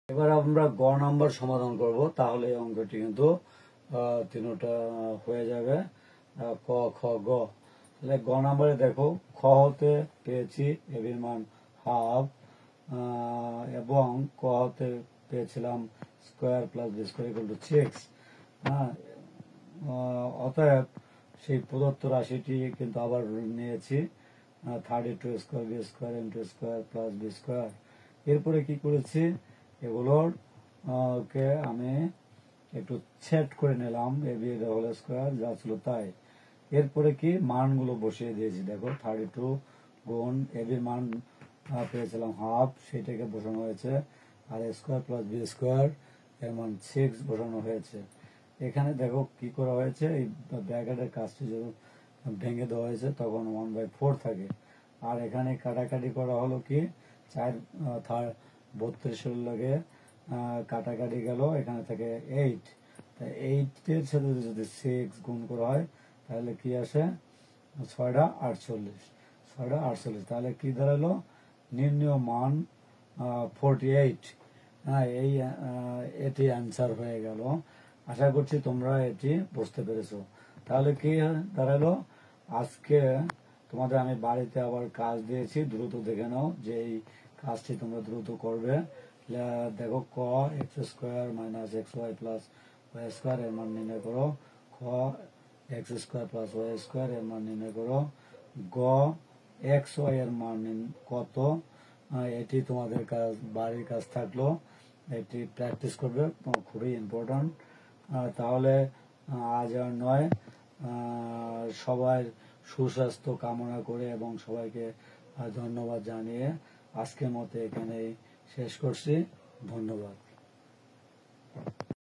এবার আমরা গ নাম্বার সমাধান করব, তাহলে এই অঙ্কটি কিন্তু তিনটা হয়ে যাবে। ক, খ, গ। তাহলে গ নাম্বারে দেখো, খ হতে পেয়েছি এবির মান হাফ, এবং ক হতে পেয়েছিলাম square plus B square equal to 6। অতএব সেই প্রদত্ত রাশিটি কিন্তু আবার নিয়েছি 32 square B square into square plus B square. এরপরে কি করেছি, এগুলোর কে আমি একটু সেট করে নিলাম, এ বি হোল স্কোয়ার যা ছিল তাই। এরপরে কি মানগুলো বসিয়ে দিয়েছি, দেখো 32 গুণ এ বির মান পেয়েছিলাম হাফ, সেটাকে বসানো হয়েছে, আর স্কোয়ার প্লাস বি স্কোয়ার এর মান 6 বসানো হয়েছে। এখানে দেখো কি করা হয়েছে, এই ব্র্যাকেটের কাজটি যখন ভেঙে দেওয়া হয়েছে তখন 1/4 থাকে। আর এখানে কাটাকাটি করা হলো কি, 32 লাগে কাটাকাটি গেল, এখানে থেকে 8, তাই 8 এর সাথে যদি 6 গুণ করা হয় তাহলে কি আসে, 6টা 48, 6টা 48। তাহলে কি দাঁড়ালো, নির্ণয় মান 48। এটি অ্যান্সার হয়ে গেল। আশা করছি তোমরা এটি বুঝতে পেরেছো। তাহলে কি দাঁড়ালো, আজকে তোমাদের আমি বাড়িতে আবার কাজ দিয়েছি, দ্রুত দেখে নাও যে এই কাজটি তোমরা দ্রুত করবে। দেখো, ক X square minus X Y plus Y square এর মান নির্ণয় করো। খ X square plus Y square এর মান নির্ণয় করো। গ এক্স ওয়াই এর মান কত, এটি তোমাদের কাজ, বাড়ির কাজ থাকলো, এটি প্র্যাকটিস করবে, খুবই ইম্পর্ট্যান্ট। তাহলে আজ আর নয়, সবাই সুস্বাস্থ্য কামনা করে এবং সবাইকে ধন্যবাদ জানিয়ে আজকের মতো এখানেই শেষ করছি। ধন্যবাদ।